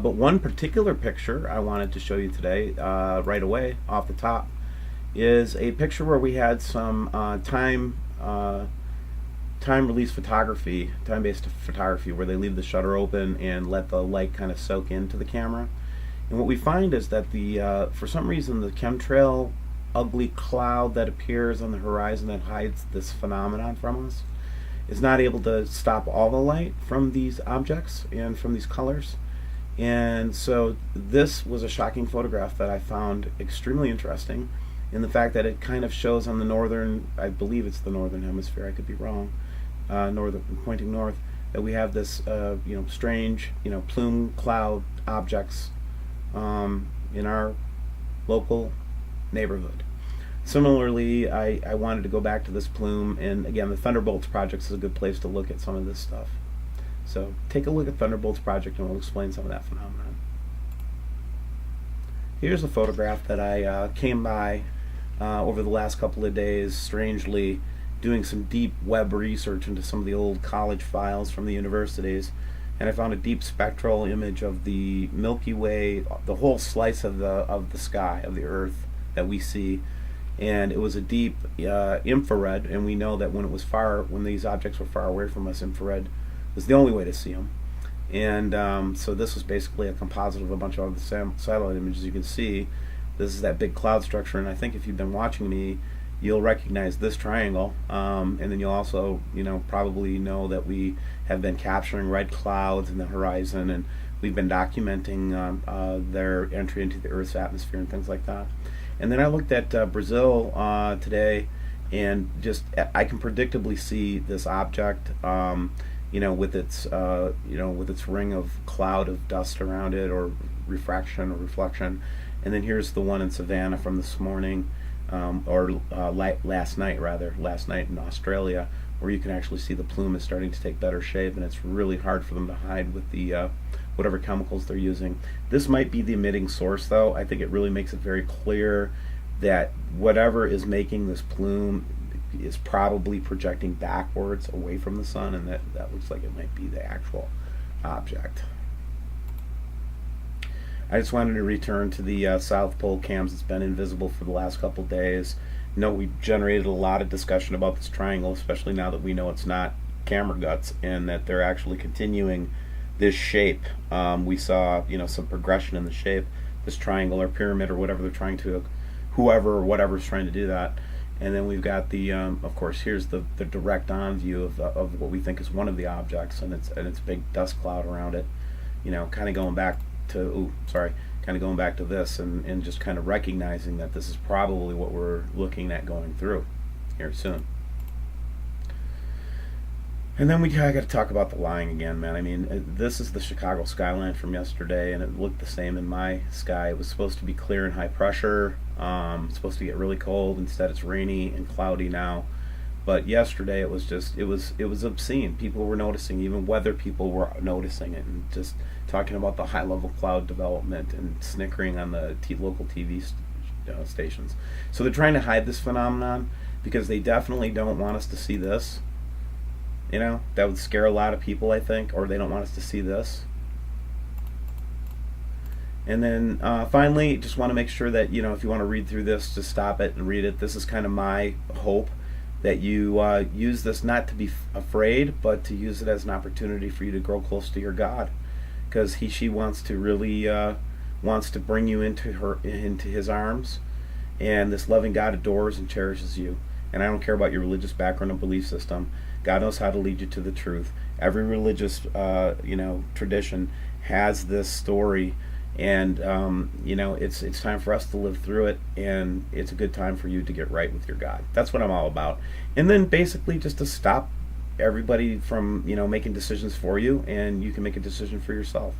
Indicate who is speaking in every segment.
Speaker 1: But one particular picture I wanted to show you today, right away off the top, is a picture where we had some time release photography, time-based photography, where they leave the shutter open and let the light kind of soak into the camera. And what we find is that for some reason, the chemtrail ugly cloud that appears on the horizon that hides this phenomenon from us is not able to stop all the light from these objects and from these colors. And so this was a shocking photograph that I found extremely interesting in the fact that it kind of shows on the northern, I believe it's the northern hemisphere, I could be wrong, pointing north, that we have this strange plume cloud objects in our local neighborhood. Similarly, I wanted to go back to this plume, and again, the Thunderbolts Project is a good place to look at some of this stuff. So take a look at Thunderbolts Project and we'll explain some of that phenomenon. Here's a photograph that I came by over the last couple of days, strangely doing some deep web research into some of the old college files from the universities, and I found a deep spectral image of the Milky Way, the whole slice of the sky, of the Earth that we see. And it was a deep infrared, and we know that when these objects were far away from us, infrared was the only way to see them. And so this was basically a composite of a bunch of other satellite images. You can see this is that big cloud structure, and I think if you've been watching me, you'll recognize this triangle, and then you'll also probably know that we have been capturing red clouds in the horizon, and we've been documenting their entry into the Earth's atmosphere and things like that. And then I looked at Brazil today, and just I can predictably see this object, with its ring of cloud of dust around it, or refraction or reflection. And then here's the one in Savannah from this morning, last night in Australia, where you can actually see the plume is starting to take better shape, and it's really hard for them to hide with the whatever chemicals they're using. This might be the emitting source, though. I think it really makes it very clear that whatever is making this plume is probably projecting backwards away from the sun, and that looks like it might be the actual object. I just wanted to return to the South Pole cams. It's been invisible for the last couple days. We generated a lot of discussion about this triangle, especially now that we know it's not camera guts and that they're actually continuing this shape. We saw some progression in the shape, this triangle or pyramid or whatever they're trying to, whoever or whatever's trying to do that. And then we've got the of course, here's the direct on view of what we think is one of the objects, and it's big dust cloud around it, kind of going back to this, and just kind of recognizing that this is probably what we're looking at going through here soon. And then I got to talk about the lying again, man. I mean, this is the Chicago skyline from yesterday, and it looked the same in my sky. It was supposed to be clear and high pressure. It's supposed to get really cold. Instead, it's rainy and cloudy now. But yesterday, it was obscene. People were noticing. Even weather people were noticing it, and just talking about the high-level cloud development and snickering on the local TV stations. So they're trying to hide this phenomenon because they definitely don't want us to see this. That would scare a lot of people, I think, or they don't want us to see this. And then finally, just want to make sure that, if you want to read through this, just stop it and read it. This is kind of my hope, that you use this not to be afraid, but to use it as an opportunity for you to grow close to your God, because she wants to really wants to bring you into his arms, and this loving God adores and cherishes you. And I don't care about your religious background and belief system. God knows how to lead you to the truth. Every religious tradition has this story, and it's time for us to live through it, and it's a good time for you to get right with your God. That's what I'm all about. And then basically just to stop everybody from making decisions for you, and you can make a decision for yourself.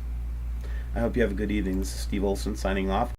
Speaker 1: I hope you have a good evening. This is Steve Olson signing off.